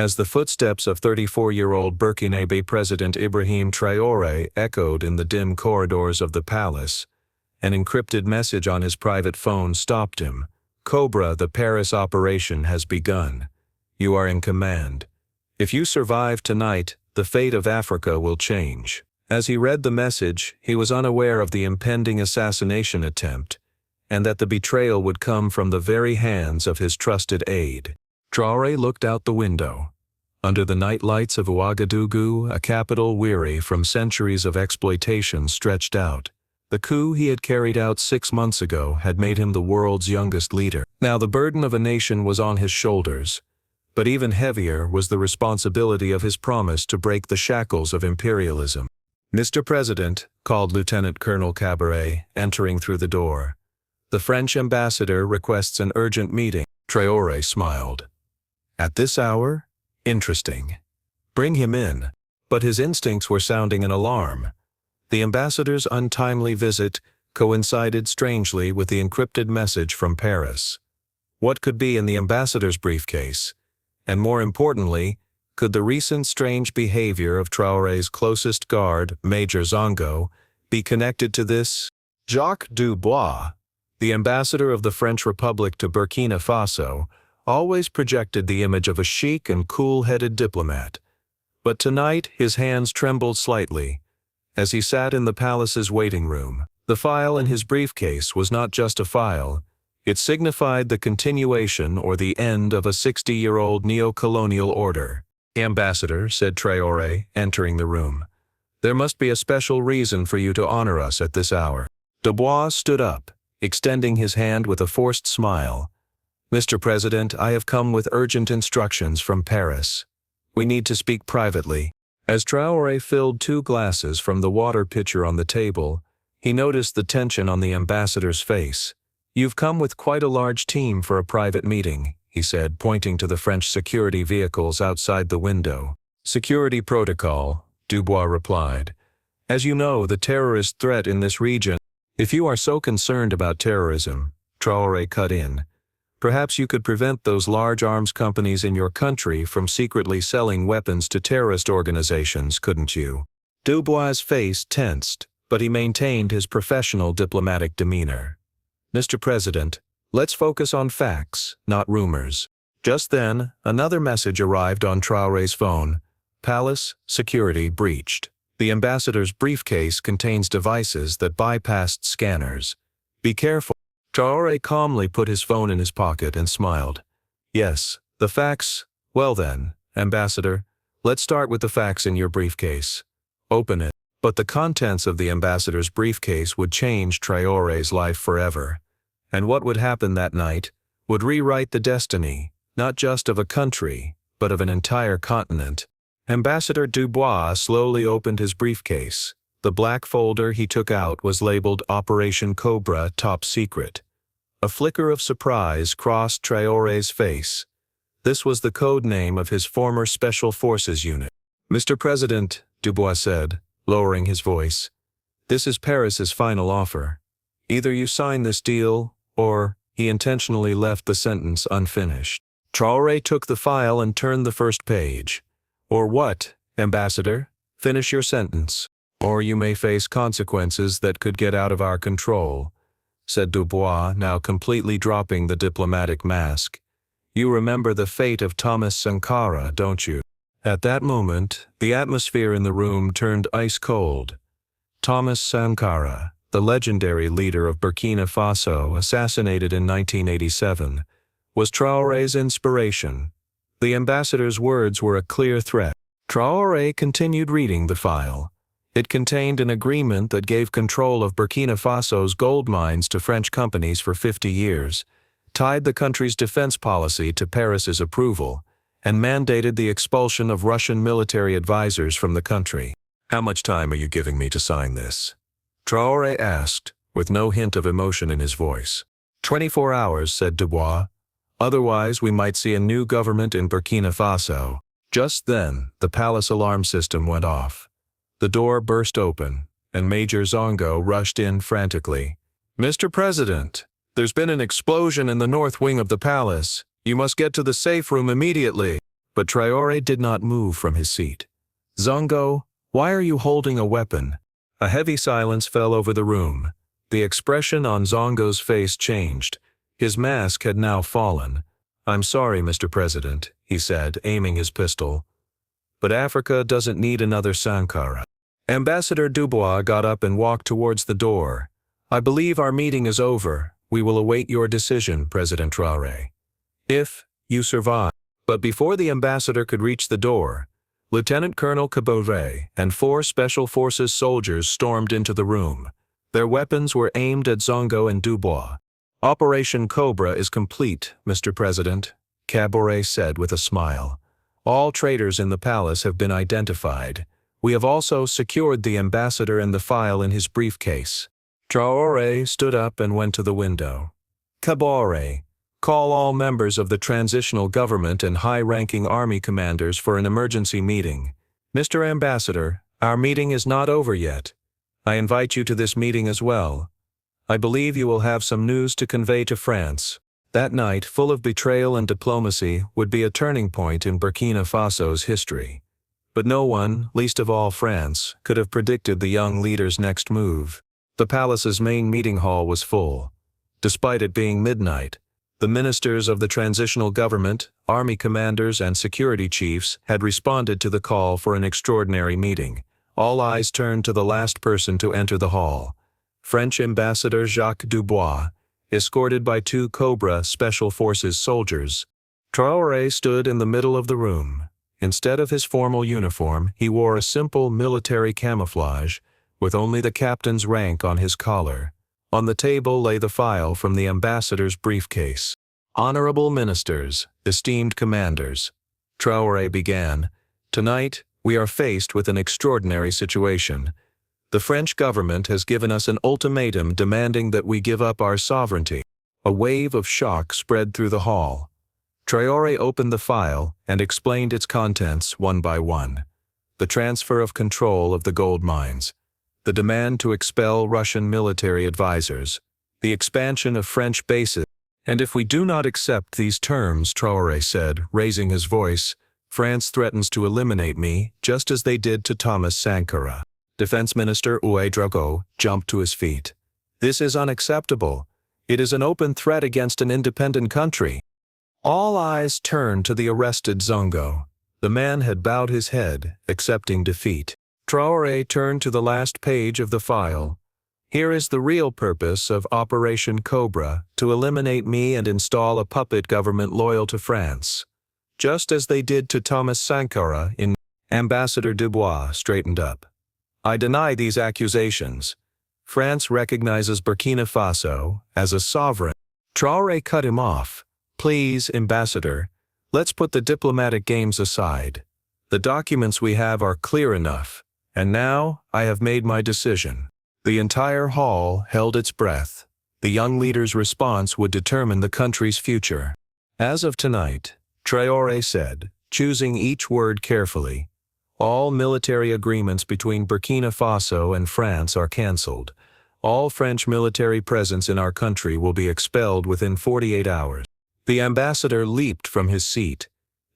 As the footsteps of 34-year-old Burkinabe President Ibrahim Traore echoed in the dim corridors of the palace, an encrypted message on his private phone stopped him. "Cobra, the Paris operation has begun. You are in command. If you survive tonight, the fate of Africa will change." As he read the message, he was unaware of the impending assassination attempt, and that the betrayal would come from the very hands of his trusted aide. Traore looked out the window. Under the night lights of Ouagadougou, a capital weary from centuries of exploitation stretched out. The coup he had carried out 6 months ago had made him the world's youngest leader. Now the burden of a nation was on his shoulders, but even heavier was the responsibility of his promise to break the shackles of imperialism. "Mr. President," called Lieutenant Colonel Cabaret, entering through the door, "the French ambassador requests an urgent meeting." Traore smiled. "At this hour? Interesting. Bring him in." But his instincts were sounding an alarm. The ambassador's untimely visit coincided strangely with the encrypted message from Paris. What could be in the ambassador's briefcase? And more importantly, could the recent strange behavior of Traore's closest guard, Major Zongo, be connected to this? Jacques Dubois, the ambassador of the French Republic to Burkina Faso, always projected the image of a chic and cool-headed diplomat. But tonight his hands trembled slightly as he sat in the palace's waiting room. The file in his briefcase was not just a file. It signified the continuation or the end of a 60-year-old neo-colonial order. "Ambassador," said Traore, entering the room, "there must be a special reason for you to honor us at this hour." Dubois stood up, extending his hand with a forced smile. "Mr. President, I have come with urgent instructions from Paris. We need to speak privately." As Traore filled 2 glasses from the water pitcher on the table, he noticed the tension on the ambassador's face. "You've come with quite a large team for a private meeting," he said, pointing to the French security vehicles outside the window. "Security protocol," Dubois replied. "As you know, the terrorist threat in this region—" "If you are so concerned about terrorism," Traore cut in, "perhaps you could prevent those large arms companies in your country from secretly selling weapons to terrorist organizations, couldn't you?" Dubois' face tensed, but he maintained his professional diplomatic demeanor. "Mr. President, let's focus on facts, not rumors." Just then, another message arrived on Traore's phone. "Palace security breached. The ambassador's briefcase contains devices that bypassed scanners. Be careful." Traore calmly put his phone in his pocket and smiled. "Yes, the facts. Well then, Ambassador, let's start with the facts in your briefcase. Open it." But the contents of the ambassador's briefcase would change Traore's life forever. And what would happen that night would rewrite the destiny, not just of a country, but of an entire continent. Ambassador Dubois slowly opened his briefcase. The black folder he took out was labeled Operation Cobra Top Secret. A flicker of surprise crossed Traore's face. This was the code name of his former Special Forces unit. "Mr. President," Dubois said, lowering his voice, "this is Paris's final offer. Either you sign this deal, or—" He intentionally left the sentence unfinished. Traore took the file and turned the first page. "Or what, Ambassador? Finish your sentence. Or you may face consequences that could get out of our control," said Dubois, now completely dropping the diplomatic mask. "You remember the fate of Thomas Sankara, don't you?" At that moment, the atmosphere in the room turned ice cold. Thomas Sankara, the legendary leader of Burkina Faso, assassinated in 1987, was Traore's inspiration. The ambassador's words were a clear threat. Traore continued reading the file. It contained an agreement that gave control of Burkina Faso's gold mines to French companies for 50 years, tied the country's defense policy to Paris's approval, and mandated the expulsion of Russian military advisors from the country. "How much time are you giving me to sign this?" Traore asked, with no hint of emotion in his voice. 24 hours, said Dubois. "Otherwise, we might see a new government in Burkina Faso." Just then, the palace alarm system went off. The door burst open, and Major Zongo rushed in frantically. "Mr. President, there's been an explosion in the north wing of the palace. You must get to the safe room immediately." But Traore did not move from his seat. "Zongo, why are you holding a weapon?" A heavy silence fell over the room. The expression on Zongo's face changed. His mask had now fallen. "I'm sorry, Mr. President," he said, aiming his pistol. "But Africa doesn't need another Sankara." Ambassador Dubois got up and walked towards the door. "I believe our meeting is over. We will await your decision, President Traore. If you survive." But before the ambassador could reach the door, Lieutenant Colonel Traore and 4 Special Forces soldiers stormed into the room. Their weapons were aimed at Zongo and Dubois. "Operation Cobra is complete, Mr. President," Traore said with a smile. "All traitors in the palace have been identified. We have also secured the ambassador and the file in his briefcase." Traore stood up and went to the window. "Traore, call all members of the transitional government and high-ranking army commanders for an emergency meeting. Mr. Ambassador, our meeting is not over yet. I invite you to this meeting as well. I believe you will have some news to convey to France." That night, full of betrayal and diplomacy, would be a turning point in Burkina Faso's history. But no one, least of all France, could have predicted the young leader's next move. The palace's main meeting hall was full. Despite it being midnight, the ministers of the transitional government, army commanders, and security chiefs had responded to the call for an extraordinary meeting. All eyes turned to the last person to enter the hall. French Ambassador Jacques Dubois, escorted by 2 Cobra Special Forces soldiers. Traore stood in the middle of the room. Instead of his formal uniform, he wore a simple military camouflage, with only the captain's rank on his collar. On the table lay the file from the ambassador's briefcase. "Honorable ministers, esteemed commanders," Traore began, "tonight we are faced with an extraordinary situation. The French government has given us an ultimatum demanding that we give up our sovereignty." A wave of shock spread through the hall. Traore opened the file and explained its contents one by one. The transfer of control of the gold mines, the demand to expel Russian military advisors, the expansion of French bases. "And if we do not accept these terms," Traore said, raising his voice, "France threatens to eliminate me, just as they did to Thomas Sankara." Defense Minister Ouedraogo jumped to his feet. "This is unacceptable. It is an open threat against an independent country." All eyes turned to the arrested Zongo. The man had bowed his head, accepting defeat. Traore turned to the last page of the file. "Here is the real purpose of Operation Cobra, to eliminate me and install a puppet government loyal to France, just as they did to Thomas Sankara in." Ambassador Dubois straightened up. "I deny these accusations. France recognizes Burkina Faso as a sovereign." Traore cut him off. "Please, Ambassador, let's put the diplomatic games aside. The documents we have are clear enough, and now I have made my decision." The entire hall held its breath. The young leader's response would determine the country's future. "As of tonight," Traore said, choosing each word carefully, "all military agreements between Burkina Faso and France are cancelled. All French military presence in our country will be expelled within 48 hours. The ambassador leaped from his seat.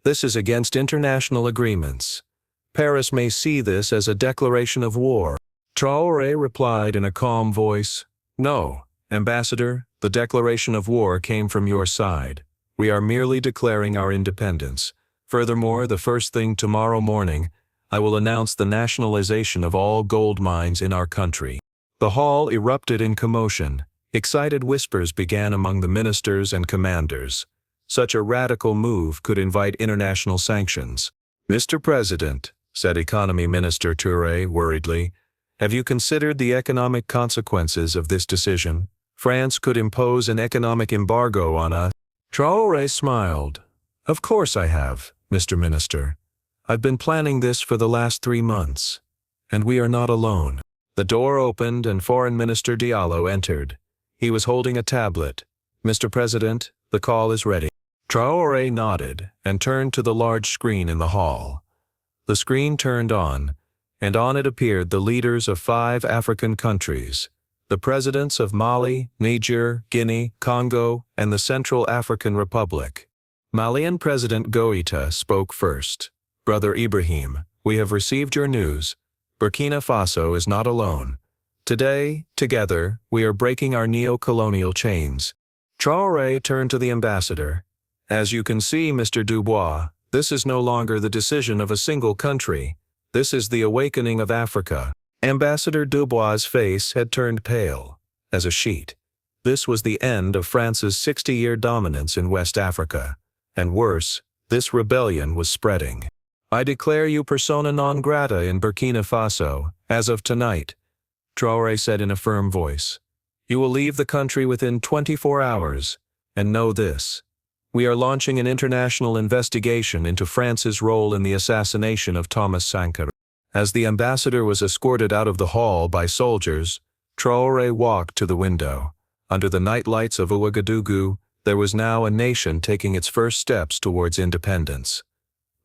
"This is against international agreements. Paris may see this as a declaration of war." Traore replied in a calm voice, "No, Ambassador, the declaration of war came from your side. We are merely declaring our independence. Furthermore, the first thing tomorrow morning, I will announce the nationalization of all gold mines in our country." The hall erupted in commotion. Excited whispers began among the ministers and commanders. Such a radical move could invite international sanctions. "Mr. President," said Economy Minister Traore worriedly, "have you considered the economic consequences of this decision? France could impose an economic embargo on us." Traore smiled. "Of course I have, Mr. Minister. I've been planning this for the last 3 months. And we are not alone." The door opened and Foreign Minister Diallo entered. He was holding a tablet. "Mr. President, the call is ready." Traore nodded and turned to the large screen in the hall. The screen turned on, and on it appeared the leaders of 5 African countries, the presidents of Mali, Niger, Guinea, Congo, and the Central African Republic. Malian President Goïta spoke first. "Brother Ibrahim, we have received your news. Burkina Faso is not alone. Today, together, we are breaking our neo-colonial chains." Traore turned to the ambassador. "As you can see, Mr. Dubois, this is no longer the decision of a single country. This is the awakening of Africa." Ambassador Dubois' face had turned pale as a sheet. This was the end of France's 60-year dominance in West Africa. And worse, this rebellion was spreading. "I declare you persona non grata in Burkina Faso, as of tonight," Traore said in a firm voice. "You will leave the country within 24 hours. And know this: we are launching an international investigation into France's role in the assassination of Thomas Sankara." As the ambassador was escorted out of the hall by soldiers, Traore walked to the window. Under the night lights of Ouagadougou, there was now a nation taking its first steps towards independence.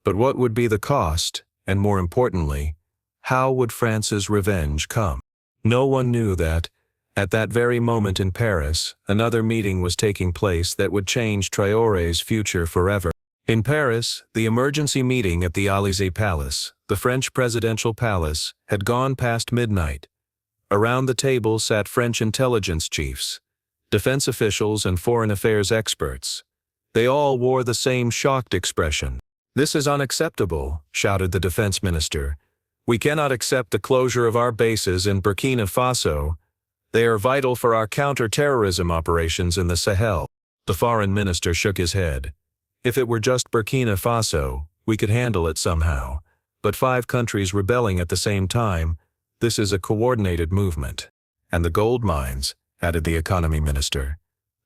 But what would be the cost, and more importantly, how would France's revenge come? No one knew that, at that very moment in Paris, another meeting was taking place that would change Traoré's future forever. In Paris, the emergency meeting at the Élysée Palace, the French presidential palace, had gone past midnight. Around the table sat French intelligence chiefs, defense officials and foreign affairs experts. They all wore the same shocked expression. "This is unacceptable," shouted the defense minister. "We cannot accept the closure of our bases in Burkina Faso. They are vital for our counter-terrorism operations in the Sahel." The foreign minister shook his head. "If it were just Burkina Faso, we could handle it somehow. But 5 countries rebelling at the same time, this is a coordinated movement." "And the gold mines," added the economy minister.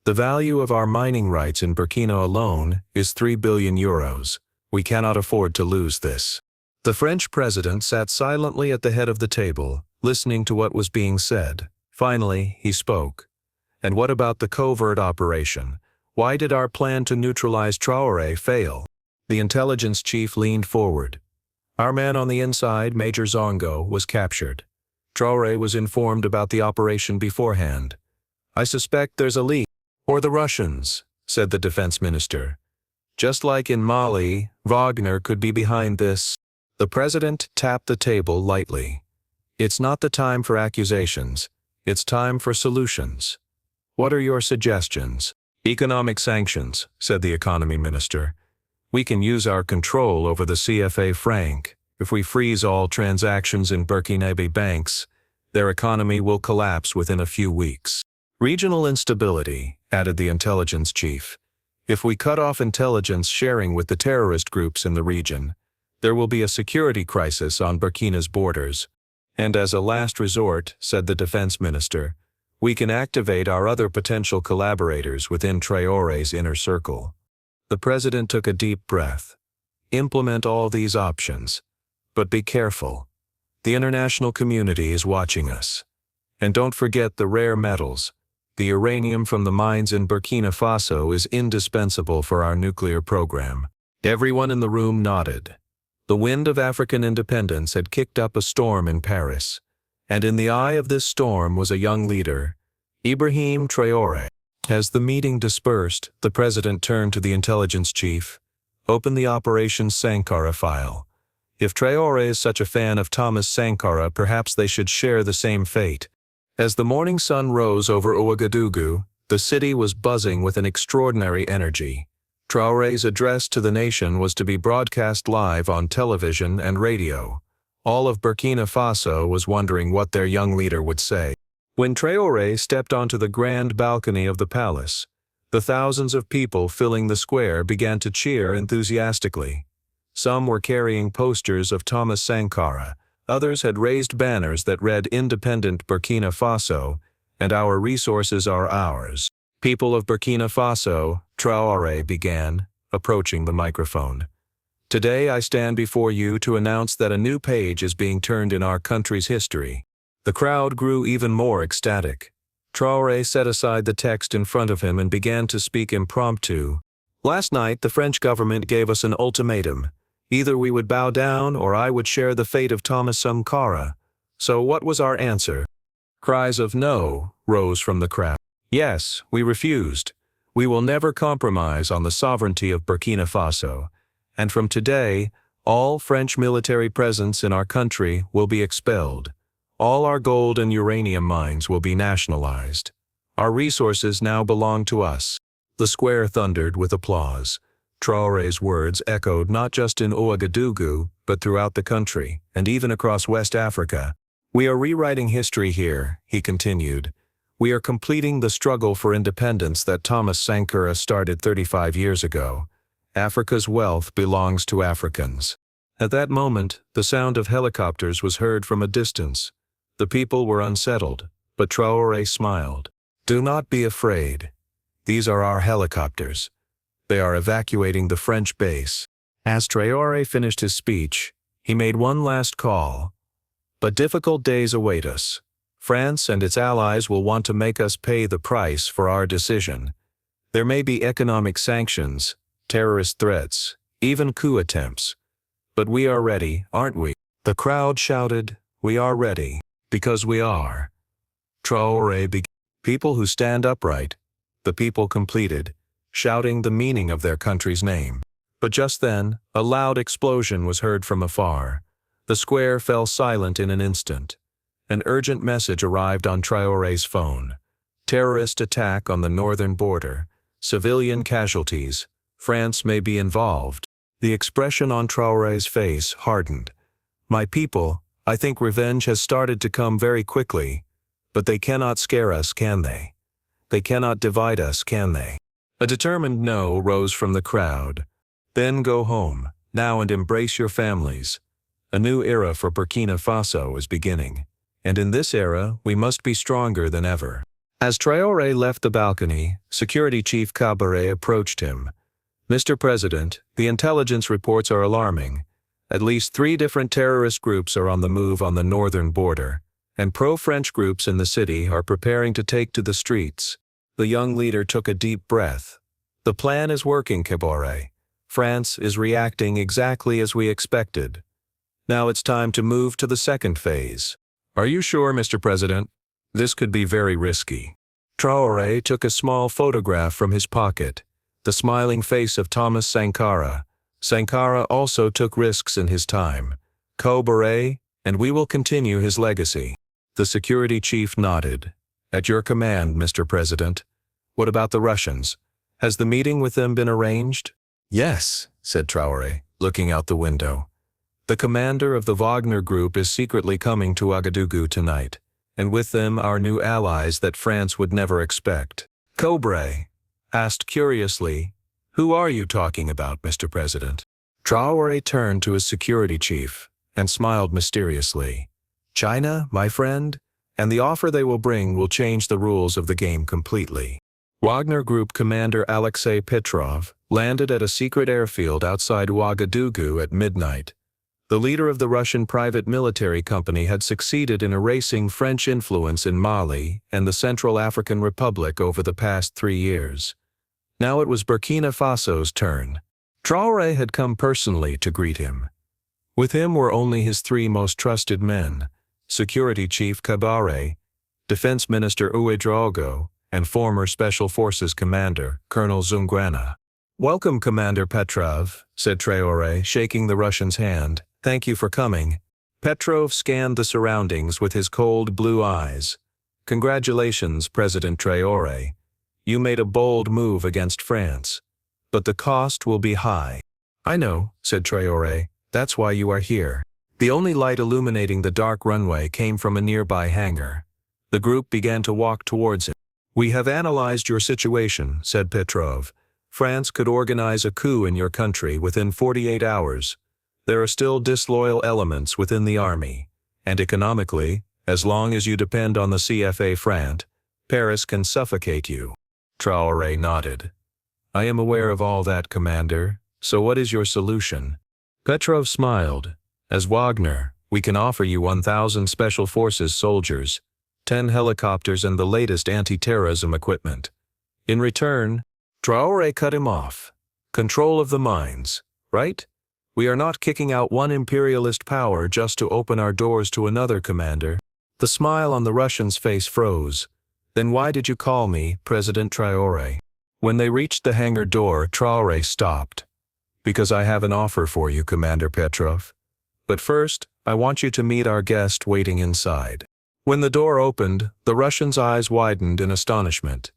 "The value of our mining rights in Burkina alone is 3 billion euros. We cannot afford to lose this." The French president sat silently at the head of the table, listening to what was being said. Finally, he spoke. "And what about the covert operation? Why did our plan to neutralize Traore fail?" The intelligence chief leaned forward. "Our man on the inside, Major Zongo, was captured. Traore was informed about the operation beforehand. I suspect there's a leak." "Or the Russians," said the defense minister. "Just like in Mali, Wagner could be behind this." The president tapped the table lightly. "It's not the time for accusations. It's time for solutions. What are your suggestions?" "Economic sanctions," said the economy minister. "We can use our control over the CFA franc. If we freeze all transactions in Burkinabe banks, their economy will collapse within a few weeks." "Regional instability," added the intelligence chief. "If we cut off intelligence sharing with the terrorist groups in the region, there will be a security crisis on Burkina's borders. And as a last resort," said the defense minister, "we can activate our other potential collaborators within Traoré's inner circle." The president took a deep breath. "Implement all these options. But be careful. The international community is watching us. And don't forget the rare metals. The uranium from the mines in Burkina Faso is indispensable for our nuclear program." Everyone in the room nodded. The wind of African independence had kicked up a storm in Paris. And in the eye of this storm was a young leader, Ibrahim Traoré. As the meeting dispersed, the president turned to the intelligence chief. "Open the Operation Sankara file. If Traore is such a fan of Thomas Sankara, perhaps they should share the same fate." As the morning sun rose over Ouagadougou, the city was buzzing with an extraordinary energy. Traoré's address to the nation was to be broadcast live on television and radio. All of Burkina Faso was wondering what their young leader would say. When Traoré stepped onto the grand balcony of the palace, the thousands of people filling the square began to cheer enthusiastically. Some were carrying posters of Thomas Sankara, others had raised banners that read "Independent Burkina Faso" and "Our resources are ours." "People of Burkina Faso," Traoré began, approaching the microphone. "Today I stand before you to announce that a new page is being turned in our country's history." The crowd grew even more ecstatic. Traoré set aside the text in front of him and began to speak impromptu. "Last night the French government gave us an ultimatum. Either we would bow down or I would share the fate of Thomas Sankara. So what was our answer?" Cries of "no" rose from the crowd. "Yes, we refused. We will never compromise on the sovereignty of Burkina Faso, and from today, all French military presence in our country will be expelled. All our gold and uranium mines will be nationalized. Our resources now belong to us. The square thundered with applause. Traore's words echoed not just in Ouagadougou, but throughout the country, and even across West Africa. We are rewriting history here, he continued. We are completing the struggle for independence that Thomas Sankara started 35 years ago. Africa's wealth belongs to Africans. At that moment, the sound of helicopters was heard from a distance. The people were unsettled, but Traore smiled. Do not be afraid. These are our helicopters. They are evacuating the French base. As Traore finished his speech, he made one last call. But difficult days await us. France and its allies will want to make us pay the price for our decision. There may be economic sanctions, terrorist threats, even coup attempts. But we are ready, aren't we? The crowd shouted, we are ready, because we are. Traore began. People who stand upright, the people completed, shouting the meaning of their country's name. But just then, a loud explosion was heard from afar. The square fell silent in an instant. An urgent message arrived on Traore's phone. Terrorist attack on the northern border. Civilian casualties. France may be involved. The expression on Traore's face hardened. My people, I think revenge has started to come very quickly. But they cannot scare us, can they? They cannot divide us, can they? A determined no rose from the crowd. Then go home, now, and embrace your families. A new era for Burkina Faso is beginning. And in this era, we must be stronger than ever. As Traore left the balcony, Security Chief Traore approached him. Mr. President, the intelligence reports are alarming. At least 3 different terrorist groups are on the move on the northern border, and pro-French groups in the city are preparing to take to the streets. The young leader took a deep breath. The plan is working, Traore. France is reacting exactly as we expected. Now it's time to move to the second phase. Are you sure, Mr. President? This could be very risky. Traore took a small photograph from his pocket, the smiling face of Thomas Sankara. Sankara also took risks in his time. Traore, and we will continue his legacy. The security chief nodded. At your command, Mr. President. What about the Russians? Has the meeting with them been arranged? Yes, said Traore, looking out the window. The commander of the Wagner Group is secretly coming to Ouagadougou tonight, and with them our new allies that France would never expect. Traore asked curiously, who are you talking about, Mr. President? Traore turned to his security chief and smiled mysteriously. China, my friend, and the offer they will bring will change the rules of the game completely. Wagner Group commander Alexei Petrov landed at a secret airfield outside Ouagadougou at midnight. The leader of the Russian private military company had succeeded in erasing French influence in Mali and the Central African Republic over the past 3 years. Now it was Burkina Faso's turn. Traore had come personally to greet him. With him were only his 3 most trusted men, Security Chief Traore, Defense Minister Ouedraogo, and former Special Forces Commander, Colonel Zungrana. Welcome, Commander Petrov, said Traore, shaking the Russian's hand. Thank you for coming. Petrov scanned the surroundings with his cold blue eyes. Congratulations, President Traore. You made a bold move against France. But the cost will be high. I know, said Traore. That's why you are here. The only light illuminating the dark runway came from a nearby hangar. The group began to walk towards him. We have analyzed your situation, said Petrov. France could organize a coup in your country within 48 hours. There are still disloyal elements within the army. And economically, as long as you depend on the CFA franc, Paris can suffocate you. Traore nodded. I am aware of all that, Commander. So what is your solution? Petrov smiled. As Wagner, we can offer you 1,000 Special Forces soldiers, 10 helicopters and the latest anti-terrorism equipment. In return, Traore cut him off. Control of the mines, right? We are not kicking out one imperialist power just to open our doors to another, Commander. The smile on the Russian's face froze. Then why did you call me, President Traore? When they reached the hangar door, Traore stopped. "Because I have an offer for you, Commander Petrov. But first, I want you to meet our guest waiting inside." When the door opened, the Russian's eyes widened in astonishment.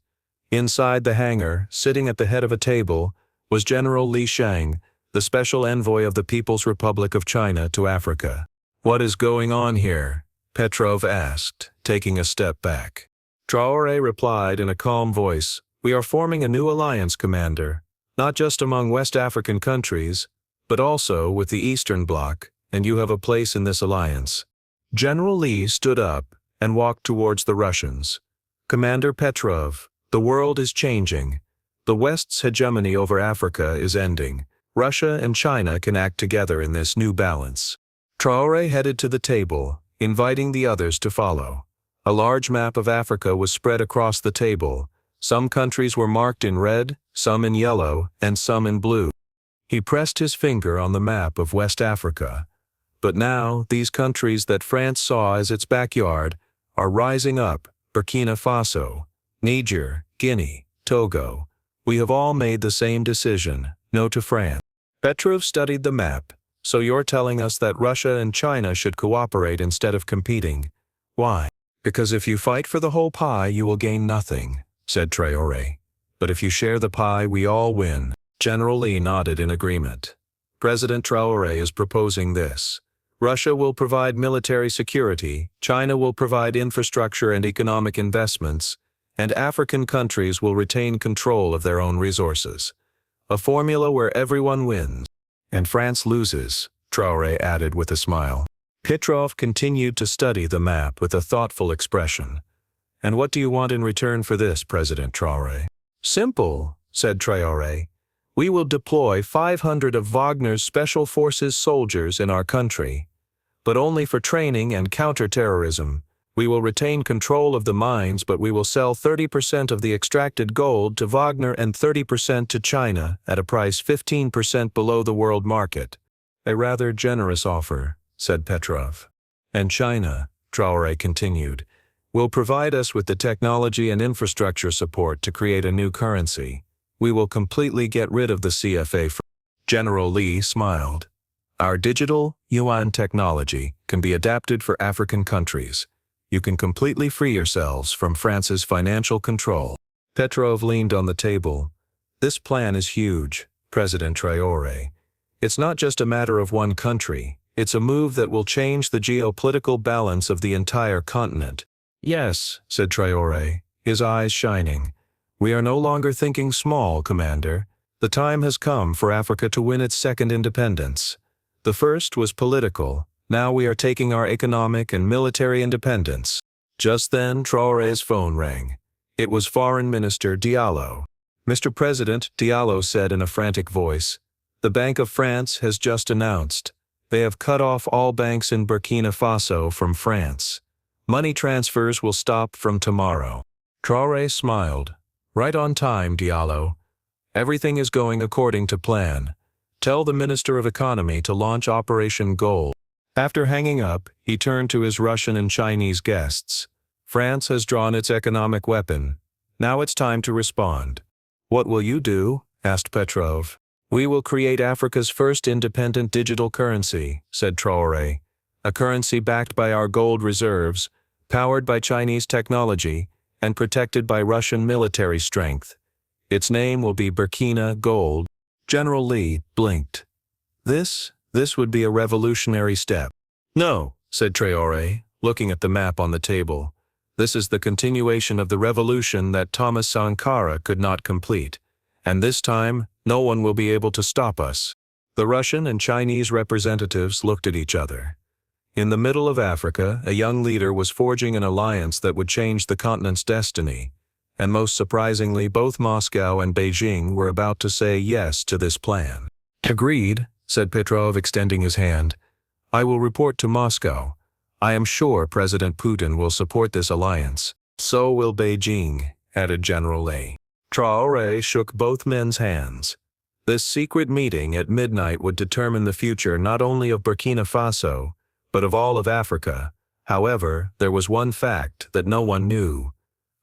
Inside the hangar, sitting at the head of a table, was General Li Shang, the special envoy of the People's Republic of China to Africa. "What is going on here?" Petrov asked, taking a step back. Traore replied in a calm voice, "We are forming a new alliance, Commander, not just among West African countries, but also with the Eastern Bloc, and you have a place in this alliance." General Li stood up and walked towards the Russians. "Commander Petrov, the world is changing. The West's hegemony over Africa is ending. Russia and China can act together in this new balance." Traore headed to the table, inviting the others to follow. A large map of Africa was spread across the table. Some countries were marked in red, some in yellow, and some in blue. He pressed his finger on the map of West Africa. But now, these countries that France saw as its backyard are rising up: Burkina Faso, Niger, Guinea, Togo. "We have all made the same decision: no to France." Petrov studied the map. "So you're telling us that Russia and China should cooperate instead of competing. Why?" "Because if you fight for the whole pie, you will gain nothing," said Traore. "But if you share the pie, we all win." General Li nodded in agreement. "President Traore is proposing this. Russia will provide military security, China will provide infrastructure and economic investments, and African countries will retain control of their own resources. A formula where everyone wins." "And France loses," Traore added with a smile. Petrov continued to study the map with a thoughtful expression. "And what do you want in return for this, President Traore?" "Simple," said Traore. "We will deploy 500 of Wagner's Special Forces soldiers in our country, but only for training and counter-terrorism. We will retain control of the mines, but we will sell 30% of the extracted gold to Wagner and 30% to China at a price 15% below the world market." "A rather generous offer," said Petrov. "And China," Traore continued, "will provide us with the technology and infrastructure support to create a new currency. We will completely get rid of the CFA." General Li smiled. "Our digital yuan technology can be adapted for African countries. You can completely free yourselves from France's financial control." Petrov leaned on the table. "This plan is huge, President Traore. It's not just a matter of one country. It's a move that will change the geopolitical balance of the entire continent." "Yes," said Traore, his eyes shining. "We are no longer thinking small, Commander. The time has come for Africa to win its second independence. The first was political. Now we are taking our economic and military independence." Just then, Traore's phone rang. It was Foreign Minister Diallo. "Mr. President," Diallo said in a frantic voice, "the Bank of France has just announced. They have cut off all banks in Burkina Faso from France. Money transfers will stop from tomorrow." Traore smiled. "Right on time, Diallo. Everything is going according to plan. Tell the Minister of Economy to launch Operation Gold." After hanging up, he turned to his Russian and Chinese guests. "France has drawn its economic weapon. Now it's time to respond." "What will you do?" asked Petrov. "We will create Africa's first independent digital currency," said Traore. "A currency backed by our gold reserves, powered by Chinese technology, and protected by Russian military strength. Its name will be Burkina Gold." General Li blinked. This would be a revolutionary step." "No," said Traore, looking at the map on the table. "This is the continuation of the revolution that Thomas Sankara could not complete. And this time, no one will be able to stop us." The Russian and Chinese representatives looked at each other. In the middle of Africa, a young leader was forging an alliance that would change the continent's destiny. And most surprisingly, both Moscow and Beijing were about to say yes to this plan. "Agreed," said Petrov, extending his hand. "I will report to Moscow. I am sure President Putin will support this alliance." "So will Beijing," added General Li. Traore shook both men's hands. This secret meeting at midnight would determine the future not only of Burkina Faso, but of all of Africa. However, there was one fact that no one knew.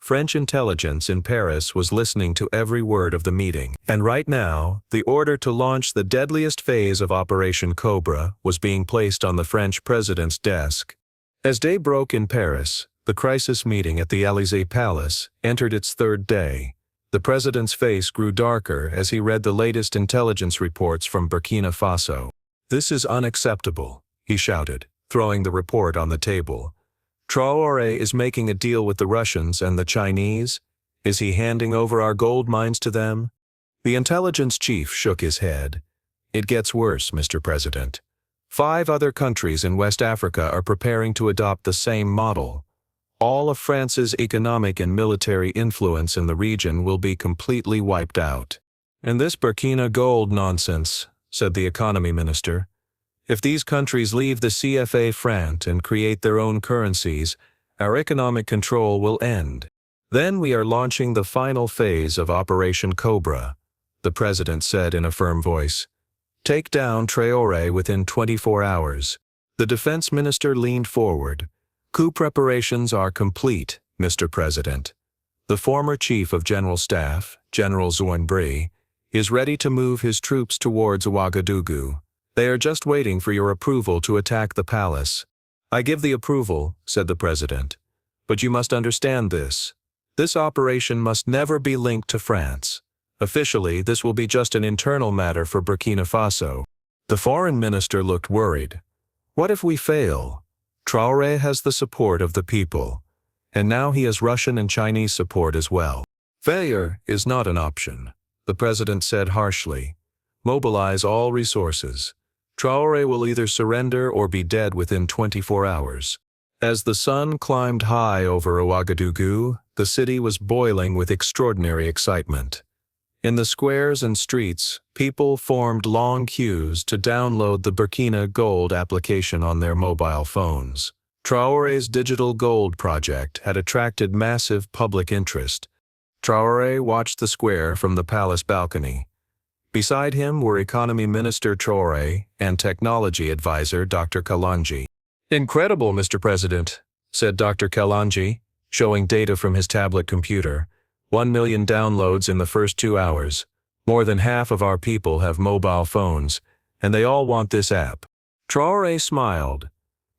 French intelligence in Paris was listening to every word of the meeting. And right now, the order to launch the deadliest phase of Operation Cobra was being placed on the French president's desk. As day broke in Paris, the crisis meeting at the Élysée Palace entered its third day. The president's face grew darker as he read the latest intelligence reports from Burkina Faso. "This is unacceptable," he shouted, throwing the report on the table. "Traore is making a deal with the Russians and the Chinese? Is he handing over our gold mines to them?" The intelligence chief shook his head. "It gets worse, Mr. President. 5 other countries in West Africa are preparing to adopt the same model. All of France's economic and military influence in the region will be completely wiped out." "And this Burkina gold nonsense," said the economy minister. "If these countries leave the CFA franc and create their own currencies, our economic control will end. Then we are launching the final phase of Operation Cobra," the president said in a firm voice. "Take down Traore within 24 hours. The defense minister leaned forward. "Coup preparations are complete, Mr. President. The former chief of general staff, General Zoinbri, is ready to move his troops towards Ouagadougou. They are just waiting for your approval to attack the palace." "I give the approval," said the president. "But you must understand this. This operation must never be linked to France. Officially, this will be just an internal matter for Burkina Faso." The foreign minister looked worried. "What if we fail? Traore has the support of the people, and now he has Russian and Chinese support as well." "Failure is not an option," the president said harshly. "Mobilize all resources. Traore will either surrender or be dead within 24 hours. As the sun climbed high over Ouagadougou, the city was boiling with extraordinary excitement. In the squares and streets, people formed long queues to download the Burkina Gold application on their mobile phones. Traore's digital gold project had attracted massive public interest. Traore watched the square from the palace balcony. Beside him were Economy Minister Traore and Technology Advisor Dr. Kalonji. "Incredible, Mr. President," said Dr. Kalonji, showing data from his tablet computer. 1 million downloads in the first 2 hours. More than half of our people have mobile phones, and they all want this app." Traore smiled.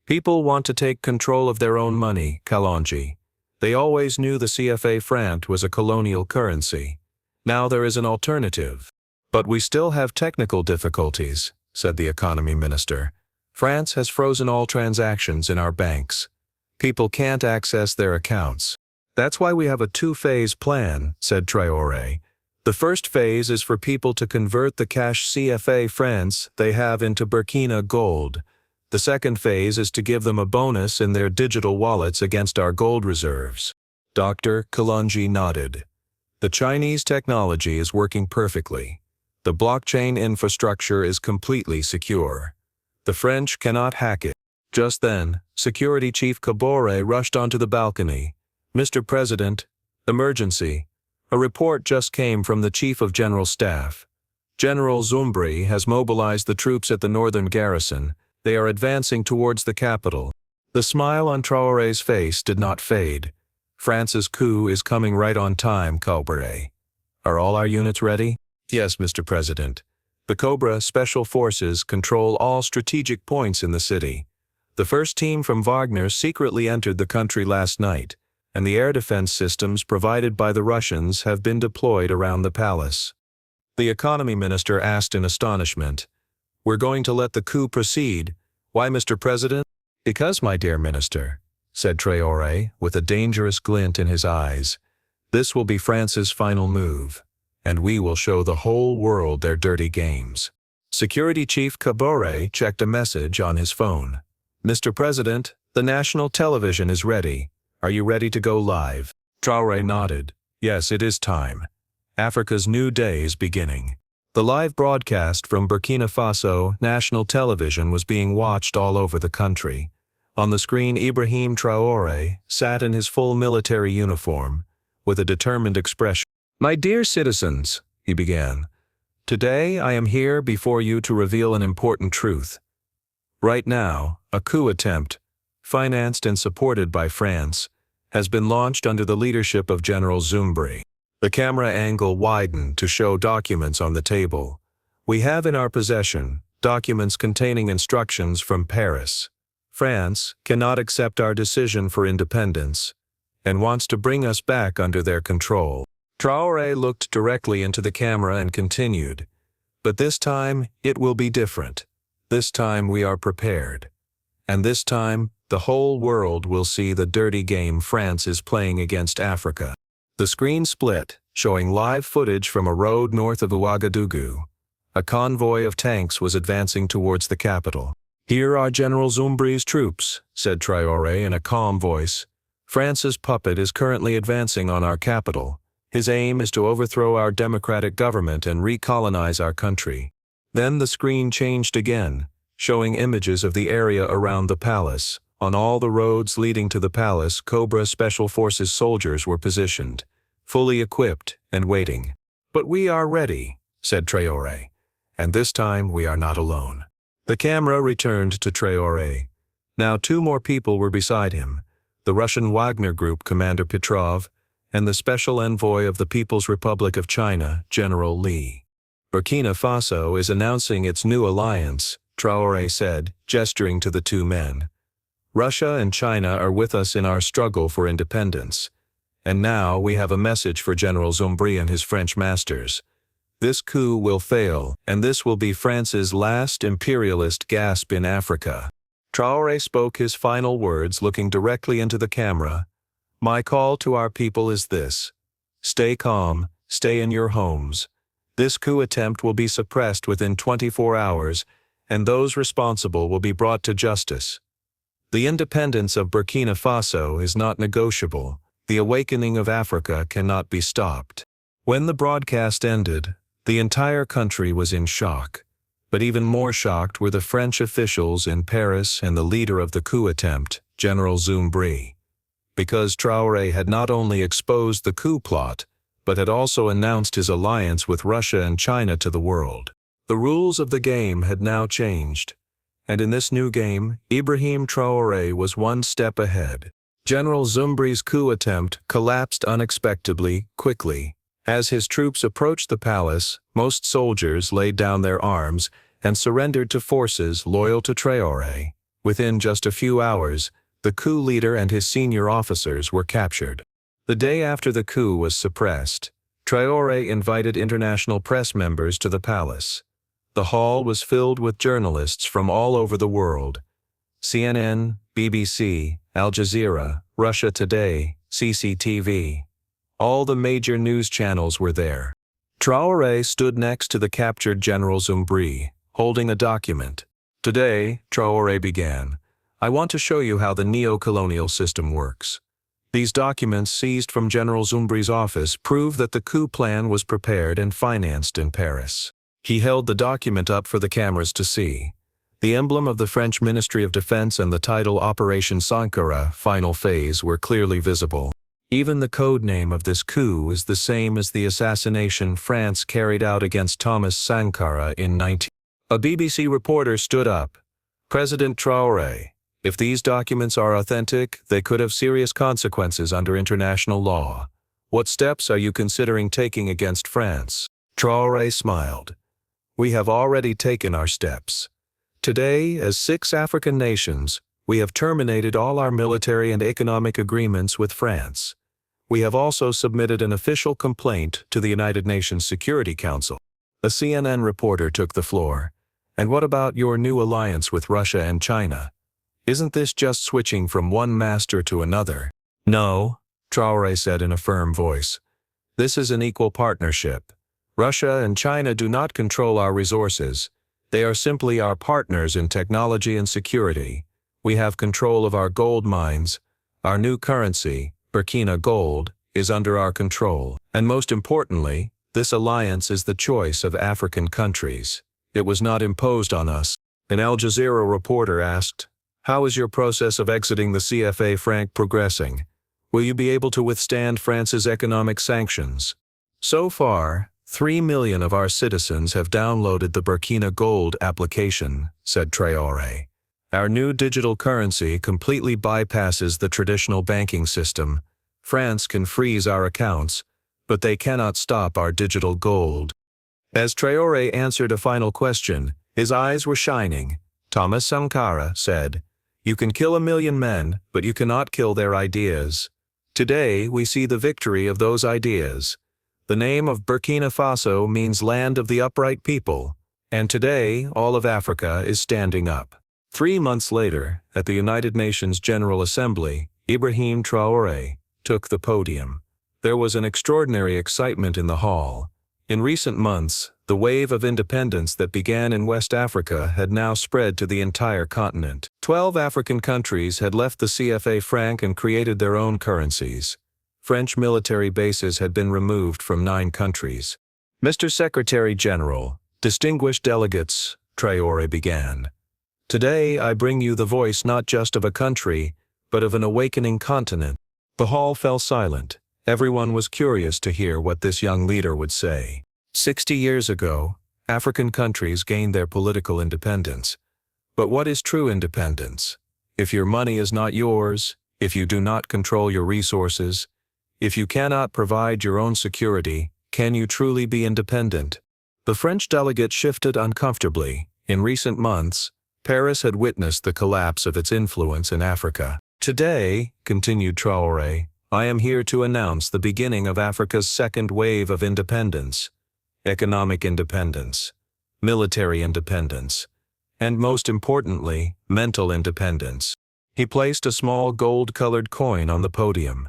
"People want to take control of their own money, Kalonji. They always knew the CFA franc was a colonial currency. Now there is an alternative. But we still have technical difficulties," said the economy minister. "France has frozen all transactions in our banks. People can't access their accounts. That's why we have a 2-phase plan," said Traore. "The first phase is for people to convert the cash CFA francs they have into Burkina gold. The second phase is to give them a bonus in their digital wallets against our gold reserves." Dr. Kalonji nodded. "The Chinese technology is working perfectly. The blockchain infrastructure is completely secure. The French cannot hack it." Just then, Security Chief Kabore rushed onto the balcony. "Mr. President, emergency. A report just came from the Chief of General Staff. General Zoinbri has mobilized the troops at the northern garrison. They are advancing towards the capital." The smile on Traore's face did not fade. "France's coup is coming right on time, Kabore. Are all our units ready?" "Yes, Mr. President. The Cobra Special Forces control all strategic points in the city. The first team from Wagner secretly entered the country last night, and the air defense systems provided by the Russians have been deployed around the palace." The economy minister asked in astonishment, "We're going to let the coup proceed. Why, Mr. President?" "Because, my dear minister," said Traore, with a dangerous glint in his eyes, "this will be France's final move, and we will show the whole world their dirty games." Security Chief Kabore checked a message on his phone. "Mr. President, the national television is ready. Are you ready to go live?" Traore nodded. "Yes, it is time. Africa's new day is beginning." The live broadcast from Burkina Faso national television was being watched all over the country. On the screen, Ibrahim Traore sat in his full military uniform, with a determined expression. "My dear citizens," he began, "today I am here before you to reveal an important truth. Right now, a coup attempt, financed and supported by France, has been launched under the leadership of General Zumbrey. The camera angle widened to show documents on the table. We have in our possession documents containing instructions from Paris. France cannot accept our decision for independence and wants to bring us back under their control. Traore looked directly into the camera and continued, "But this time, it will be different. This time we are prepared. And this time, the whole world will see the dirty game France is playing against Africa." The screen split, showing live footage from a road north of Ouagadougou. A convoy of tanks was advancing towards the capital. "Here are General Zumbrey's troops," said Traore in a calm voice. "France's puppet is currently advancing on our capital. His aim is to overthrow our democratic government and recolonize our country." Then the screen changed again, showing images of the area around the palace. On all the roads leading to the palace, Cobra Special Forces soldiers were positioned, fully equipped and waiting. "But we are ready," said Traore. "And this time we are not alone." The camera returned to Traore. Now 2 more people were beside him, the Russian Wagner Group commander Petrov and the special envoy of the People's Republic of China, General Li. "Burkina Faso is announcing its new alliance," Traore said, gesturing to the 2 men. "Russia and China are with us in our struggle for independence. And now we have a message for General Zumbrey and his French masters. This coup will fail, and this will be France's last imperialist gasp in Africa." Traore spoke his final words looking directly into the camera. "My call to our people is this. Stay calm, stay in your homes. This coup attempt will be suppressed within 24 hours, and those responsible will be brought to justice. The independence of Burkina Faso is not negotiable. The awakening of Africa cannot be stopped." When the broadcast ended, the entire country was in shock. But even more shocked were the French officials in Paris and the leader of the coup attempt, General Zumbrey. Because Traore had not only exposed the coup plot, but had also announced his alliance with Russia and China to the world. The rules of the game had now changed. And in this new game, Ibrahim Traore was one step ahead. General Zumbrey's coup attempt collapsed unexpectedly, quickly. As his troops approached the palace, most soldiers laid down their arms and surrendered to forces loyal to Traore. Within just a few hours, the coup leader and his senior officers were captured. The day after the coup was suppressed, Traore invited international press members to the palace. The hall was filled with journalists from all over the world. CNN, BBC, Al Jazeera, Russia Today, CCTV. All the major news channels were there. Traore stood next to the captured General Zumbrey, holding a document. "Today," Traore began, "I want to show you how the neo-colonial system works. These documents seized from General Zumbrey's office prove that the coup plan was prepared and financed in Paris." He held the document up for the cameras to see. The emblem of the French Ministry of Defense and the title Operation Sankara, Final Phase, were clearly visible. Even the code name of this coup is the same as the assassination France carried out against Thomas Sankara in 19... A BBC reporter stood up. "President Traore, if these documents are authentic, they could have serious consequences under international law. What steps are you considering taking against France?" Traore smiled. "We have already taken our steps. Today, as 6 African nations, we have terminated all our military and economic agreements with France. We have also submitted an official complaint to the United Nations Security Council." A CNN reporter took the floor. "And what about your new alliance with Russia and China? Isn't this just switching from one master to another?" "No," Traore said in a firm voice. "This is an equal partnership. Russia and China do not control our resources. They are simply our partners in technology and security. We have control of our gold mines. Our new currency, Burkina Gold, is under our control. And most importantly, this alliance is the choice of African countries. It was not imposed on us." An Al Jazeera reporter asked, "How is your process of exiting the CFA franc progressing? Will you be able to withstand France's economic sanctions?" "So far, 3 million of our citizens have downloaded the Burkina Gold application," said Traore. Our new digital currency completely bypasses the traditional banking system. France can freeze our accounts, but they cannot stop our digital gold." As Traore answered a final question, his eyes were shining. Thomas Sankara said, "You can kill 1,000,000 men, but you cannot kill their ideas." Today, we see the victory of those ideas. The name of Burkina Faso means land of the upright people, and today, all of Africa is standing up. 3 months later, at the United Nations General Assembly, Ibrahim Traore took the podium. There was an extraordinary excitement in the hall. In recent months, the wave of independence that began in West Africa had now spread to the entire continent. 12 African countries had left the CFA franc and created their own currencies. French military bases had been removed from 9 countries. "Mr. Secretary General, distinguished delegates," Traore began. "Today I bring you the voice not just of a country, but of an awakening continent." The hall fell silent. Everyone was curious to hear what this young leader would say. 60 years ago, African countries gained their political independence. But what is true independence? If your money is not yours, if you do not control your resources, if you cannot provide your own security, can you truly be independent? The French delegate shifted uncomfortably. In recent months, Paris had witnessed the collapse of its influence in Africa. "Today," continued Traore, "I am here to announce the beginning of Africa's second wave of independence. Economic independence, military independence, and most importantly, mental independence." He placed a small gold-colored coin on the podium.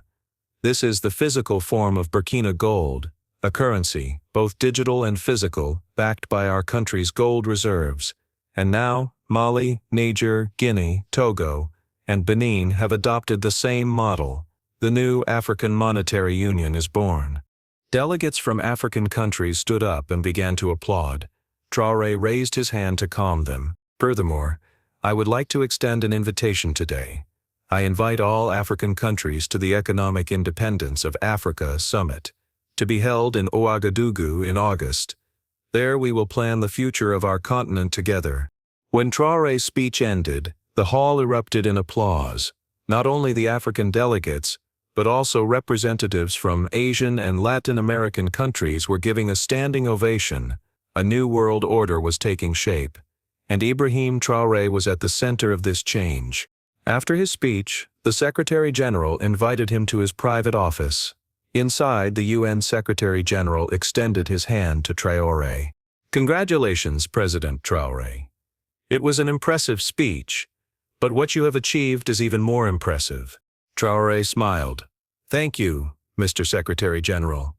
"This is the physical form of Burkina gold, a currency, both digital and physical, backed by our country's gold reserves. And now, Mali, Niger, Guinea, Togo, and Benin have adopted the same model. The new African Monetary Union is born." Delegates from African countries stood up and began to applaud. Traore raised his hand to calm them. "Furthermore, I would like to extend an invitation today. I invite all African countries to the Economic Independence of Africa Summit, to be held in Ouagadougou in August. There we will plan the future of our continent together." When Traore's speech ended, the hall erupted in applause. Not only the African delegates, but also representatives from Asian and Latin American countries were giving a standing ovation. A new world order was taking shape, and Ibrahim Traore was at the center of this change. After his speech, the Secretary General invited him to his private office. Inside, the UN Secretary General extended his hand to Traore. "Congratulations, President Traore. It was an impressive speech, but what you have achieved is even more impressive." Traore smiled. "Thank you, Mr. Secretary General.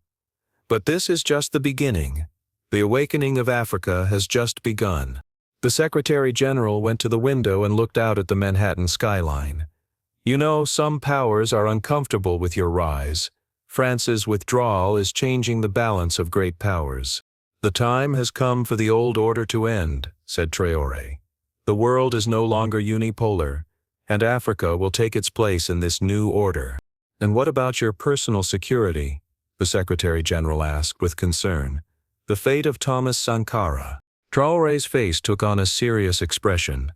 But this is just the beginning. The awakening of Africa has just begun." The Secretary General went to the window and looked out at the Manhattan skyline. "You know, some powers are uncomfortable with your rise. France's withdrawal is changing the balance of great powers." "The time has come for the old order to end," said Traore. "The world is no longer unipolar, and Africa will take its place in this new order." "And what about your personal security?" the Secretary General asked with concern. "The fate of Thomas Sankara." Traore's face took on a serious expression.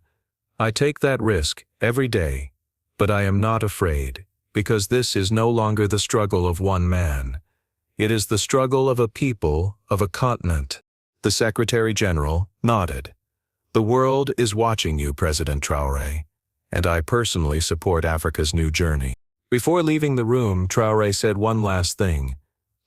"I take that risk every day, but I am not afraid, because this is no longer the struggle of one man. It is the struggle of a people, of a continent." The Secretary General nodded. "The world is watching you, President Traore, and I personally support Africa's new journey." Before leaving the room, Traore said one last thing.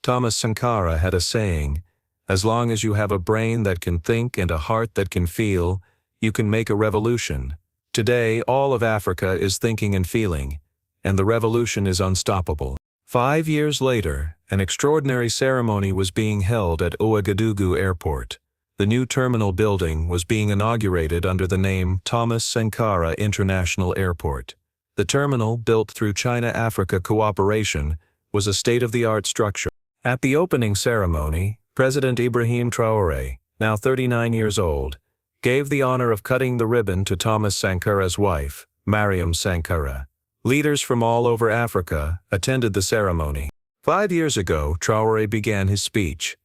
Thomas Sankara had a saying, "As long as you have a brain that can think and a heart that can feel, you can make a revolution." Today, all of Africa is thinking and feeling, and the revolution is unstoppable. 5 years later, an extraordinary ceremony was being held at Ouagadougou Airport. The new terminal building was being inaugurated under the name Thomas Sankara International Airport. The terminal, built through China-Africa cooperation, was a state-of-the-art structure. At the opening ceremony, President Ibrahim Traore, now 39 years old, gave the honor of cutting the ribbon to Thomas Sankara's wife, Mariam Sankara. Leaders from all over Africa attended the ceremony. 5 years ago, Traore began his speech.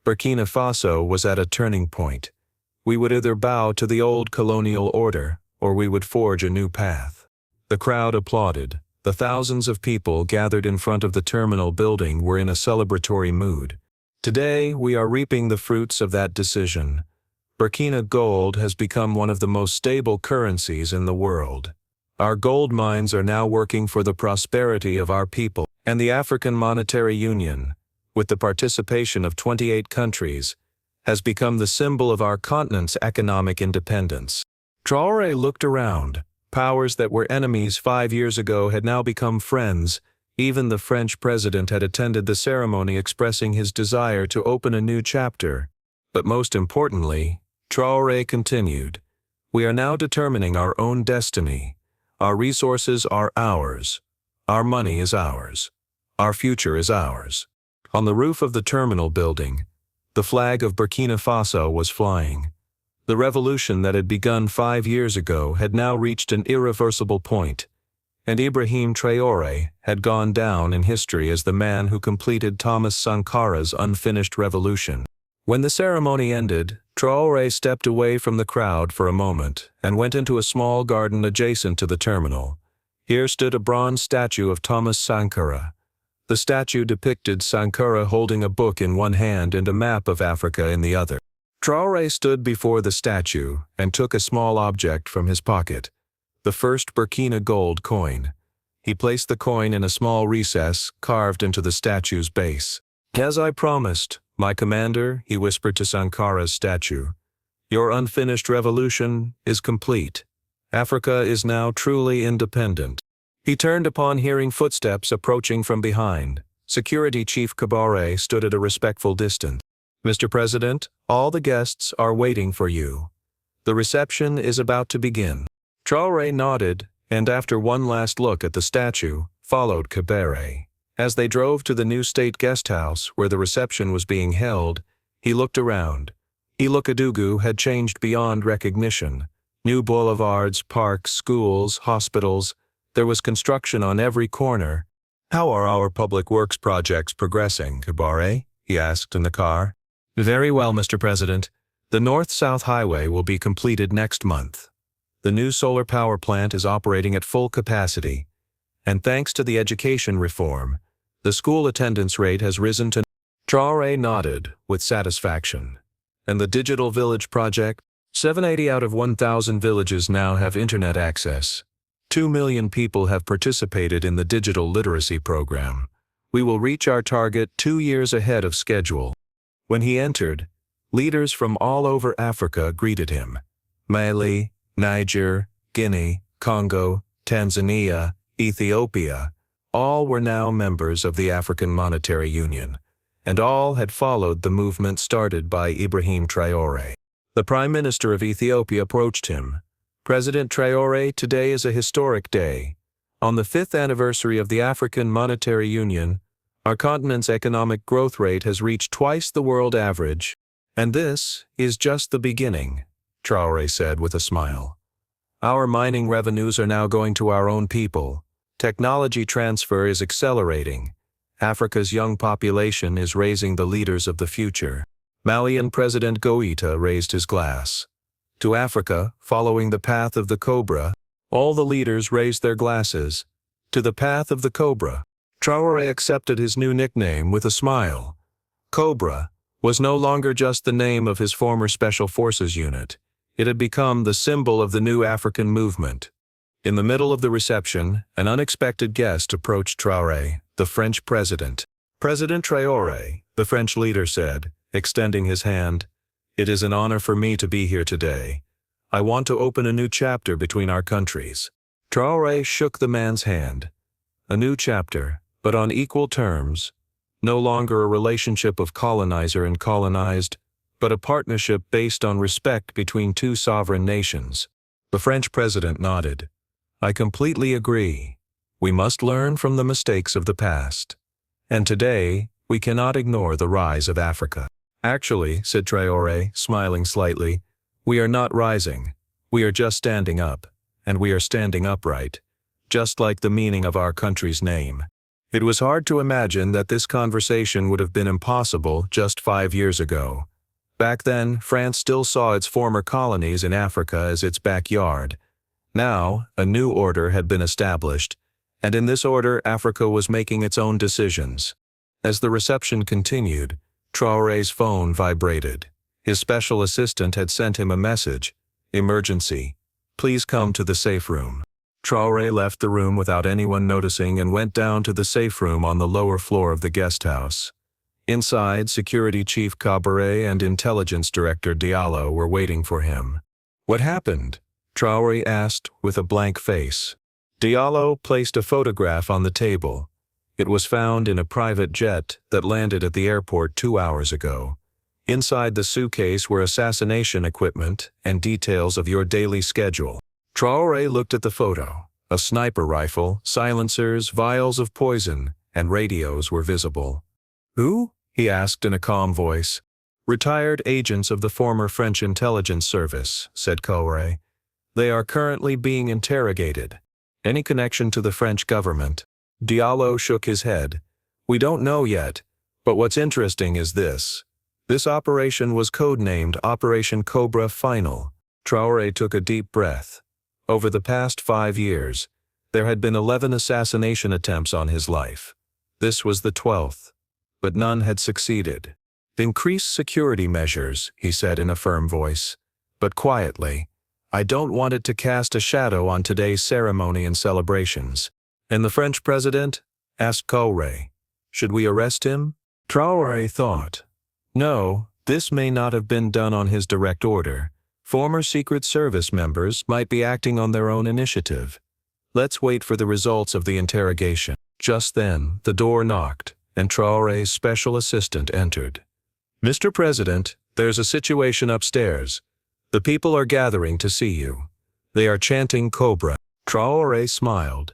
Burkina Faso was at a turning point. We would either bow to the old colonial order or we would forge a new path. The crowd applauded. The thousands of people gathered in front of the terminal building were in a celebratory mood. Today, we are reaping the fruits of that decision. Burkina gold has become one of the most stable currencies in the world. Our gold mines are now working for the prosperity of our people, and the African Monetary Union, with the participation of 28 countries, has become the symbol of our continent's economic independence. Traore looked around. Powers that were enemies 5 years ago had now become friends. Even the French president had attended the ceremony expressing his desire to open a new chapter. But most importantly, Traore continued, "We are now determining our own destiny. Our resources are ours. Our money is ours. Our future is ours." On the roof of the terminal building, the flag of Burkina Faso was flying. The revolution that had begun 5 years ago had now reached an irreversible point, and Ibrahim Traore had gone down in history as the man who completed Thomas Sankara's unfinished revolution. When the ceremony ended, Traore stepped away from the crowd for a moment and went into a small garden adjacent to the terminal. Here stood a bronze statue of Thomas Sankara. The statue depicted Sankara holding a book in one hand and a map of Africa in the other. Traore stood before the statue and took a small object from his pocket, the first Burkina gold coin. He placed the coin in a small recess carved into the statue's base. "As I promised, my commander," he whispered to Sankara's statue, "your unfinished revolution is complete. Africa is now truly independent." He turned upon hearing footsteps approaching from behind. Security Chief Traore stood at a respectful distance. "Mr. President, all the guests are waiting for you. The reception is about to begin." Traore nodded, and after one last look at the statue, followed Traore. As they drove to the new state guest house where the reception was being held, he looked around. Ouagadougou had changed beyond recognition. New boulevards, parks, schools, hospitals. There was construction on every corner. "How are our public works projects progressing, Traore?" he asked in the car. "Very well, Mr. President. The North-South Highway will be completed next month. The new solar power plant is operating at full capacity. And thanks to the education reform, the school attendance rate has risen to..." Traore nodded with satisfaction. "And the Digital Village project? 780 out of 1,000 villages now have internet access. 2 million people have participated in the digital literacy program. We will reach our target 2 years ahead of schedule." When he entered, leaders from all over Africa greeted him. Mali, Niger, Guinea, Congo, Tanzania, Ethiopia, all were now members of the African Monetary Union, and all had followed the movement started by Ibrahim Traore. The Prime Minister of Ethiopia approached him. "President Traore, today is a historic day. On the 5th anniversary of the African Monetary Union, our continent's economic growth rate has reached twice the world average, and this is just the beginning," Traore said with a smile. "Our mining revenues are now going to our own people. Technology transfer is accelerating. Africa's young population is raising the leaders of the future." Malian President Goïta raised his glass. To Africa, following the path of the cobra, all the leaders raised their glasses. To the path of the cobra. Traore accepted his new nickname with a smile. Cobra was no longer just the name of his former Special Forces unit. It had become the symbol of the new African movement. In the middle of the reception, an unexpected guest approached Traore, the French president. "President Traore," the French leader said, extending his hand, "it is an honor for me to be here today. I want to open a new chapter between our countries." Traore shook the man's hand. A new chapter, but on equal terms. No longer a relationship of colonizer and colonized, but a partnership based on respect between two sovereign nations. The French president nodded. "I completely agree. We must learn from the mistakes of the past. And today, we cannot ignore the rise of Africa." "Actually," said Traore, smiling slightly, "we are not rising. We are just standing up, and we are standing upright, just like the meaning of our country's name." It was hard to imagine that this conversation would have been impossible just 5 years ago. Back then, France still saw its former colonies in Africa as its backyard, Now, a new order had been established, and in this order Africa was making its own decisions. As the reception continued, Traoré's phone vibrated. His special assistant had sent him a message. Emergency. Please come to the safe room. Traore left the room without anyone noticing and went down to the safe room on the lower floor of the guest house. Inside, Security Chief Cabaret and Intelligence Director Diallo were waiting for him. What happened? Traore asked with a blank face. Diallo placed a photograph on the table. It was found in a private jet that landed at the airport 2 hours ago. Inside the suitcase were assassination equipment and details of your daily schedule. Traore looked at the photo. A sniper rifle, silencers, vials of poison, and radios were visible. Who? He asked in a calm voice. Retired agents of the former French intelligence service, said Traore. They are currently being interrogated. Any connection to the French government? Diallo shook his head. We don't know yet, but what's interesting is this. This operation was codenamed Operation Cobra Final. Traore took a deep breath. Over the past 5 years, there had been 11 assassination attempts on his life. This was the 12th, but none had succeeded. Increase security measures, he said in a firm voice, but quietly. I don't want it to cast a shadow on today's ceremony and celebrations. And the French president? Asked Traore. Should we arrest him? Traore thought. No, this may not have been done on his direct order. Former Secret Service members might be acting on their own initiative. Let's wait for the results of the interrogation. Just then, the door knocked, and Traoré's special assistant entered. Mr. President, there's a situation upstairs. The people are gathering to see you. They are chanting Cobra. Traore smiled.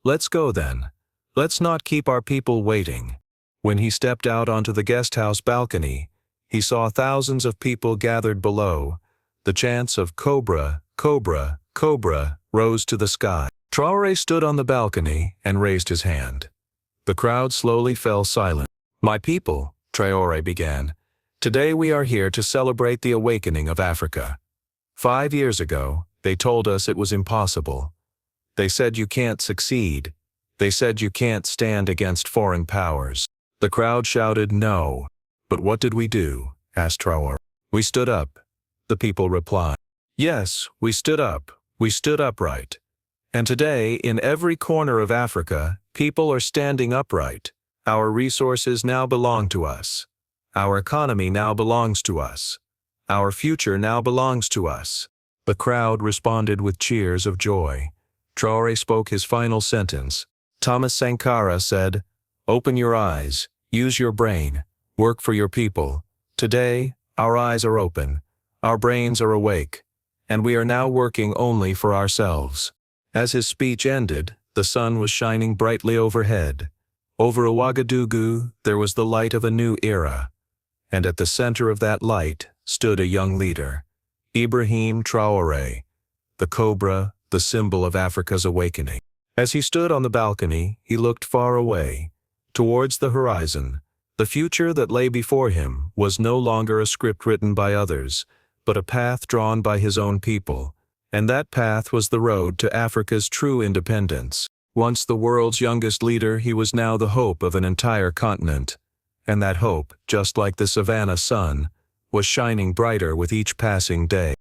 Let's go then. Let's not keep our people waiting. When he stepped out onto the guest house balcony, he saw thousands of people gathered below. The chants of Cobra, Cobra, Cobra rose to the sky. Traore stood on the balcony and raised his hand. The crowd slowly fell silent. My people, Traore began, today we are here to celebrate the awakening of Africa. 5 years ago, they told us it was impossible. They said you can't succeed. They said you can't stand against foreign powers. The crowd shouted no. But what did we do? Asked Traore. We stood up. The people replied. Yes, we stood up. We stood upright. And today, in every corner of Africa, people are standing upright. Our resources now belong to us. Our economy now belongs to us. Our future now belongs to us. The crowd responded with cheers of joy. Traore spoke his final sentence. Thomas Sankara said, Open your eyes, use your brain, work for your people. Today, our eyes are open. Our brains are awake, and we are now working only for ourselves. As his speech ended, the sun was shining brightly overhead. Over Ouagadougou, there was the light of a new era, and at the center of that light stood a young leader, Ibrahim Traoré's, the cobra, the symbol of Africa's awakening. As he stood on the balcony, he looked far away, towards the horizon. The future that lay before him was no longer a script written by others, but a path drawn by his own people, and that path was the road to Africa's true independence. Once the world's youngest leader, he was now the hope of an entire continent, and that hope, just like the savannah sun, was shining brighter with each passing day.